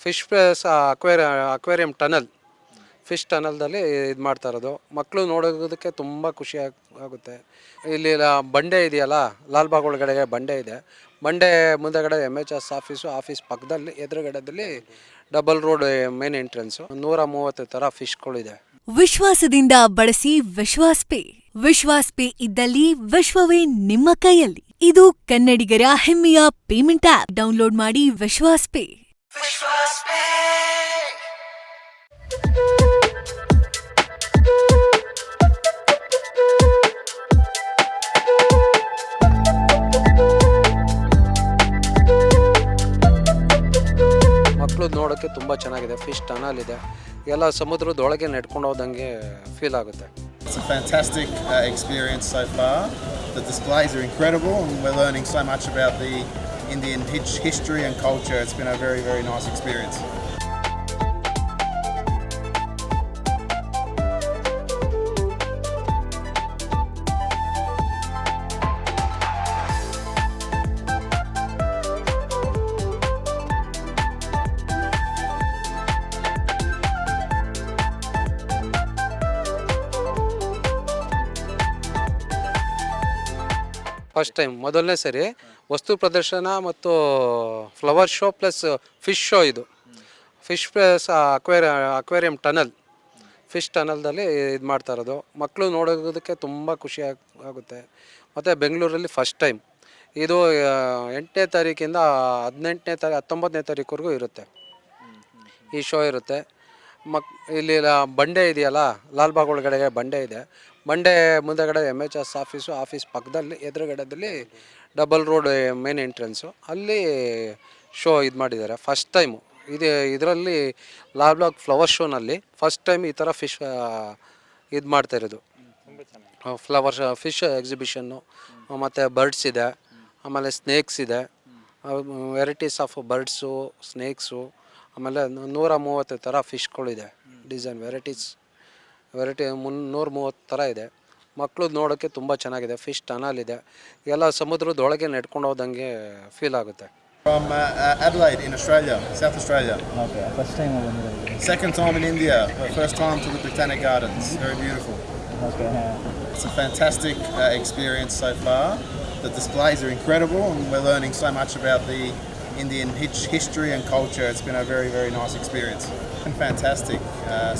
Fish place aquarium tunnel, fish ಟನಲ್ದಲ್ಲಿ ಇದು ಮಾಡ್ತಾ ಇರೋದು. ಮಕ್ಕಳು ನೋಡೋದಕ್ಕೆ ತುಂಬ ಖುಷಿ ಆಗುತ್ತೆ. ಇಲ್ಲಿ ಬಂಡೆ ಇದೆಯಲ್ಲ, ಲಾಲ್ಬಾಗ್ ಒಳಗಡೆ ಬಂಡೆ ಇದೆ. ಬಂಡೆ ಮುಂದೆಗಡೆ MHS ಆಫೀಸ್ ಪಕ್ಕದಲ್ಲಿ ಎದುರುಗಡೆದಲ್ಲಿ ಡಬಲ್ ರೋಡ್ ಮೇನ್ ಎಂಟ್ರೆನ್ಸು. 130 ಥರ ಫಿಶ್ಗಳಿದೆ. ವಿಶ್ವಾಸದಿಂದ ಬಳಸಿ ವಿಶ್ವಾಸ್ ಪೇ. ವಿಶ್ವಾಸ್ ಪೇ ಇದ್ದಲ್ಲಿ ವಿಶ್ವವೇ ನಿಮ್ಮ ಕೈಯಲ್ಲಿ. ಇದು ಕನ್ನಡಿಗರ ಹೆಮ್ಮೆಯ ಪೇಮೆಂಟ್ ಆಪ್. ಡೌನ್ಲೋಡ್ ಮಾಡಿ ವಿಶ್ವಾಸ್ ಪೇ. ಮಕ್ಕಳು ನೋಡೋಕ್ಕೆ ತುಂಬ ಚೆನ್ನಾಗಿದೆ. ಫಿಶ್ ಟನಲ್ ಇದೆ, ಎಲ್ಲ ಸಮುದ್ರದೊಳಗೆ ನೆಡ್ಕೊಂಡು ಹೋದಂಗೆ ಫೀಲ್ ಆಗುತ್ತೆ. It's a fantastic experience so far. The displays are incredible and we're learning so much about the Indian history and culture. It's been a very, very nice experience. First time, ಮೊದಲನೇ ಸರಿ ವಸ್ತು ಪ್ರದರ್ಶನ ಮತ್ತು flower show plus fish show. ಇದು fish place aquarium tunnel, fish ಟನಲ್ದಲ್ಲಿ ಇದು ಮಾಡ್ತಾ ಇರೋದು. ಮಕ್ಕಳು ನೋಡೋದಕ್ಕೆ ತುಂಬ ಖುಷಿ ಆಗುತ್ತೆ. ಮತ್ತು ಬೆಂಗಳೂರಲ್ಲಿ ಫಸ್ಟ್ ಟೈಮ್ ಇದು 8ನೇ ತಾರೀಕಿಂದ 19ನೇ ತಾರೀಕುವರೆಗೂ ಇರುತ್ತೆ ಈ ಶೋ ಇರುತ್ತೆ. ಇಲ್ಲಿ ಬಂಡೆ ಇದೆಯಲ್ಲ, ಲಾಲ್ಬಾಗ್ ಒಳಗಡೆ ಬಂಡೆ ಇದೆ. ಬಂಡೆ ಮುಂದೆಗಡೆ MHS ಆಫೀಸ್ ಪಕ್ಕದಲ್ಲಿ ಎದುರುಗಡೆದಲ್ಲಿ ಡಬಲ್ ರೋಡ್ ಮೇನ್ ಎಂಟ್ರೆನ್ಸು. ಅಲ್ಲಿ ಶೋ ಇದು ಮಾಡಿದ್ದಾರೆ ಫಸ್ಟ್ ಟೈಮು. ಇದರಲ್ಲಿ ಲಾಲ್ಬಾಗ್ ಫ್ಲವರ್ ಶೋನಲ್ಲಿ ಫಸ್ಟ್ ಟೈಮ್ ಈ ಥರ ಫಿಶ್ ಇದು ಮಾಡ್ತಾ ಇರೋದು. ಫಿಶ್ ಎಕ್ಸಿಬಿಷನ್ನು, ಮತ್ತು ಬರ್ಡ್ಸ್ ಇದೆ, ಆಮೇಲೆ ಸ್ನೇಕ್ಸ್ ಇದೆ. ವೆರೈಟೀಸ್ ಆಫ್ ಬರ್ಡ್ಸು, ಸ್ನೇಕ್ಸು, ಆಮೇಲೆ 130 ಥರ ಫಿಶ್ಗಳಿದೆ. ಡಿಸೈನ್ ವೆರೈಟಿ 130 ಥರ ಇದೆ. ಮಕ್ಕಳು ನೋಡೋಕ್ಕೆ ತುಂಬ ಚೆನ್ನಾಗಿದೆ. ಫಿಶ್ ಟನಲ್ ಇದೆ, ಎಲ್ಲ ಸಮುದ್ರದೊಳಗೆ ನೆಡ್ಕೊಂಡು ಹೋದಂಗೆ ಫೀಲ್ ಆಗುತ್ತೆ. From Adelaide in Australia, South Australia. Okay, first time Second time in India, first time to the Botanic Gardens. Very beautiful. Okay. It's a fantastic experience so far. The displays are incredible and we're learning so much about the Indian history and culture. It's been a very, very nice experience. And fantastic.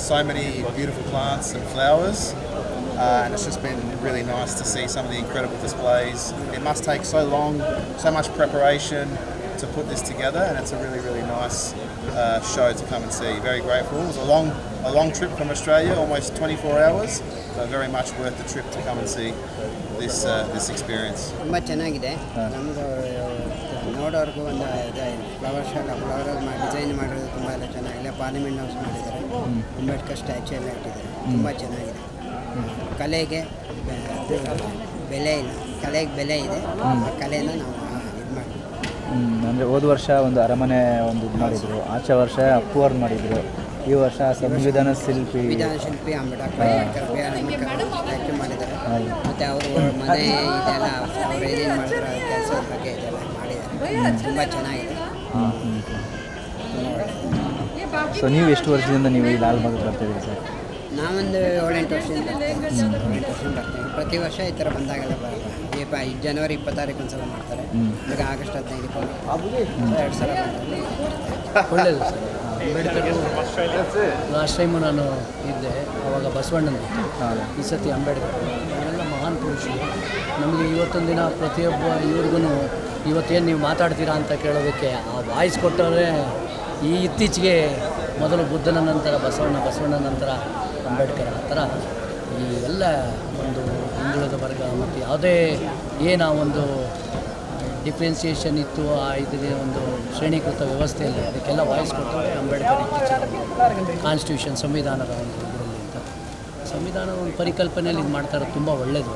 So many beautiful plants and flowers. And it's just been really nice to see some of the incredible displays. It must take so long, so much preparation to put this together, and it's a really, really nice show to come and see. Very grateful. It was a long trip from Australia, almost 24 hours, but very much worth the trip to come and see this experience. ತುಂಬ ಚೆನ್ನಾಗಿದೆ. ನಮ್ಮದು ನೋಡೋರ್ಗೂ ಒಂದು flower design ಮಾಡಿರೋದು ತುಂಬ ಎಲ್ಲ ಚೆನ್ನಾಗಿದೆ. Parliament house ಮಾಡಿದ್ದಾರೆ, Ambedkar statue ಎಲ್ಲ ಇಟ್ಟಿದ್ದಾರೆ. ತುಂಬ ಚೆನ್ನಾಗಿದೆ. ಕಲೆಗೆ ಬೆಲೆ ಇಲ್ಲ, ಕಲೆಗೆ ಬೆಲೆ ಇದೆ. ಆ ಕಲೆನ ನಾವು ಇದು ಮಾಡ್ತೀವಿ. ಅಂದರೆ ಹೋದ ವರ್ಷ ಒಂದು ಅರಮನೆ ಒಂದು ಇದು ಮಾಡಿದರು, ಆಚೆ ವರ್ಷ ಅಪ್ಪುವರ್ ಮಾಡಿದರು, ಈ ವರ್ಷ ಸಂವಿಧಾನ ಶಿಲ್ಪಿ ಅಂಬೇಡ್ಕರ್ ಸ್ಟ್ಯಾಚ್ಯೂ ಮಾಡಿದ್ದಾರೆ. ಮತ್ತು ಅವರು ಮನೆ ಇದೆಲ್ಲ ಅವ್ರು ಏನೇನು ಮಾಡಿದ್ರು ಕೆಲಸದ ಬಗ್ಗೆ ಇದೆಲ್ಲ ಮಾಡಿದ್ದಾರೆ. ತುಂಬ ಚೆನ್ನಾಗಿದೆ. ಸೊ ನೀವು ಎಷ್ಟು ವರ್ಷದಿಂದ ನೀವು ಈ ಲಾಲ್ಬಾಗ್ ಬರ್ತಿದ್ದೀರಿ ಸರ್? ನಾವೊಂದು 7-8 ವರ್ಷದಿಂದ ಬರ್ತೀವಿ. ಪ್ರತಿ ವರ್ಷ ಈ ಥರ ಬಂದಾಗೆಲ್ಲ ಈ ಜನವರಿ 20 ಒಂದ್ಸಲ ಮಾಡ್ತಾರೆ. ಈಗ ಆಗಸ್ಟ್ 15 2 ಸಲ ಒಳ್ಳೆಯದು ಸರ್. ಅಂಬೇಡ್ಕರ್ ಲಾಸ್ಟ್ ಟೈಮು ನಾನು ಇದ್ದೆ, ಆವಾಗ ಬಸವಣ್ಣನಿತ್ತು. ಈ ಸತಿ ಅಂಬೇಡ್ಕರ್ ಇವೆಲ್ಲ ಮಹಾನ್ ಪುರುಷರು. ನಮಗೆ ಇವತ್ತೊಂದು ದಿನ ಪ್ರತಿಯೊಬ್ಬ ಇವ್ರಿಗೂ ಇವತ್ತೇನು ನೀವು ಮಾತಾಡ್ತೀರಾ ಅಂತ ಕೇಳೋದಕ್ಕೆ ಆ ವಾಯ್ಸ್ ಕೊಟ್ಟರೆ ಇತ್ತೀಚೆಗೆ ಮೊದಲು ಬುದ್ಧನ ನಂತರ ಬಸವಣ್ಣ ನಂತರ ಅಂಬೇಡ್ಕರ್, ಆ ಥರ ಈ ಎಲ್ಲ ಒಂದು ಹಿಂದುಳಿದ ವರ್ಗ ಮತ್ತು ಯಾವುದೇ ಏನು ಒಂದು ಡಿಫ್ರೆನ್ಸಿಯೇಷನ್ ಇತ್ತು ಆ ಇದಕ್ಕೆ ಒಂದು ಶ್ರೇಣೀಕೃತ ವ್ಯವಸ್ಥೆಯಲ್ಲಿ ಅದಕ್ಕೆಲ್ಲ ವಾಯ್ಸ್ ಕೊಟ್ಟರೆ ಅಂಬೇಡ್ಕರ್ ಇತ್ತೀಚೆಗೆ ಕಾನ್ಸ್ಟಿಟ್ಯೂಷನ್ ಸಂವಿಧಾನದ ಒಂದು ಇದರಲ್ಲಿ ಅಂತ ಸಂವಿಧಾನದ ಒಂದು ಪರಿಕಲ್ಪನೆಯಲ್ಲಿ ಇದು ಮಾಡ್ತಾರೆ. ತುಂಬ ಒಳ್ಳೆಯದು.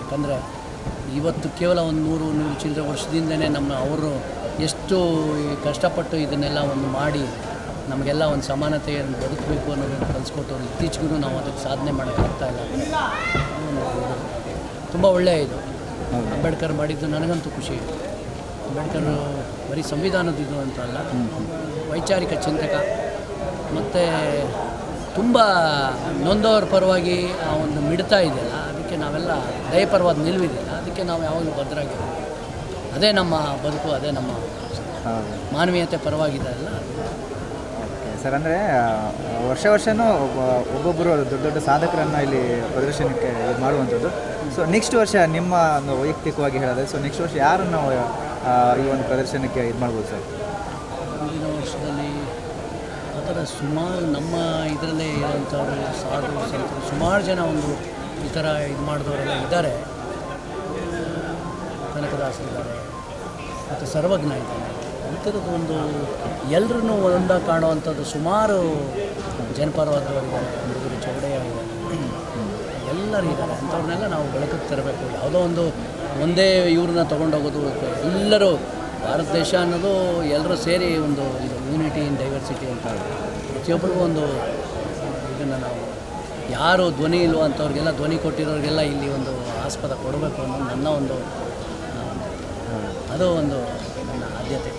ಯಾಕಂದರೆ ಇವತ್ತು ಕೇವಲ ಒಂದು 100 ಚಿಲ್ಲರೆ ವರ್ಷದಿಂದನೇ ಅವರು ಎಷ್ಟು ಕಷ್ಟಪಟ್ಟು ಇದನ್ನೆಲ್ಲ ಒಂದು ಮಾಡಿ ನಮಗೆಲ್ಲ ಒಂದು ಸಮಾನತೆಯನ್ನು ಬದುಕಬೇಕು ಅನ್ನೋದನ್ನು ಕಲಿಸ್ಕೊಟ್ಟವ್ರು. ಇತ್ತೀಚೆಗೂ ನಾವು ಅದಕ್ಕೆ ಸಾಧನೆ ಮಾಡೋಕ್ಕಾಗ್ತಾಯಿಲ್ಲ. ತುಂಬ ಒಳ್ಳೆಯ ಇದು ಅಂಬೇಡ್ಕರ್ ಮಾಡಿದ್ದು ನನಗಂತೂ ಖುಷಿ. ಅಂಬೇಡ್ಕರ್ ಬರೀ ಸಂವಿಧಾನದ ಇದು ಅಂತ ಅಲ್ಲ, ವೈಚಾರಿಕ ಚಿಂತಕ ಮತ್ತು ತುಂಬ ನೊಂದವ್ರ ಪರವಾಗಿ ಆ ಒಂದು ಮಿಡ್ತಾ ಇದೆಯಲ್ಲ, ಅದಕ್ಕೆ ನಾವೆಲ್ಲ ದಯಪರವಾದ ನಿಲುವಿದೆಯಲ್ಲ, ಅದಕ್ಕೆ ನಾವು ಯಾವಾಗಲೂ ಭದ್ರಾಗಿದ್ದೀವಿ. ಅದೇ ನಮ್ಮ ಬದುಕು, ಅದೇ ನಮ್ಮ ಮಾನವೀಯತೆ ಪರವಾಗಿದೆ ಅಲ್ಲ. ಓಕೆ ಸರ್, ಅಂದರೆ ವರ್ಷನೂ ಒಬ್ಬೊಬ್ಬರು ದೊಡ್ಡ ದೊಡ್ಡ ಸಾಧಕರನ್ನು ಇಲ್ಲಿ ಪ್ರದರ್ಶನಕ್ಕೆ ಇದು ಮಾಡುವಂಥದ್ದು. ಸೊ ನೆಕ್ಸ್ಟ್ ವರ್ಷ ನಿಮ್ಮ ಒಂದು ವೈಯಕ್ತಿಕವಾಗಿ ಹೇಳೋದು, ಸೊ ನೆಕ್ಸ್ಟ್ ವರ್ಷ ಯಾರನ್ನು ಈ ಒಂದು ಪ್ರದರ್ಶನಕ್ಕೆ ಇದು ಮಾಡ್ಬೋದು ಸರ್? ಮುಂದಿನ ವರ್ಷದಲ್ಲಿ ಆ ಥರ ಸುಮಾರು ನಮ್ಮ ಇದರಲ್ಲೇ ಇರೋಂಥವ್ರು ಸಾಧು ಸಂತರು ಸುಮಾರು ಜನ ಒಂದು ಈ ಥರ ಇದು ಮಾಡಿದವರೆಲ್ಲ ಇದ್ದಾರೆ. ಕನಕದಾಸರಿದ್ದಾರೆ ಮತ್ತು ಸರ್ವಜ್ಞ ಇದ್ದಾರೆ. ಈ ಥರದ್ದು ಒಂದು ಎಲ್ಲರನ್ನೂ ಒಂದಾಗಿ ಕಾಣುವಂಥದ್ದು ಸುಮಾರು ಜನಪರವಾದವರಿದ್ದಾರೆ. ಹುಡುಗರು ಚೌಡಯ್ಯ ಇದ್ದಾರೆ, ಎಲ್ಲರೂ ಇದ್ದಾರೆ. ಅಂಥವ್ರನ್ನೆಲ್ಲ ನಾವು ಬೆಳಕಿಗೆ ತರಬೇಕು. ಯಾವುದೋ ಒಂದೇ ಇವ್ರನ್ನ ತೊಗೊಂಡೋಗೋದು, ಎಲ್ಲರೂ ಭಾರತ ದೇಶ ಅನ್ನೋದು ಎಲ್ಲರೂ ಸೇರಿ ಒಂದು ಇದು ಯೂನಿಟಿ ಇನ್ ಡೈವರ್ಸಿಟಿ ಅಂತ ಪ್ರತಿಯೊಬ್ಬರಿಗೂ ಒಂದು ಇದನ್ನು ನಾವು ಯಾರು ಧ್ವನಿ ಇಲ್ವೋ ಅಂಥವ್ರಿಗೆಲ್ಲ ಧ್ವನಿ ಕೊಟ್ಟಿರೋರಿಗೆಲ್ಲ ಇಲ್ಲಿ ಒಂದು ಆಸ್ಪದ ಕೊಡಬೇಕು ಅನ್ನೋದು ನನ್ನ ಒಂದು ಅದು ಒಂದು ನನ್ನ ಆದ್ಯತೆ.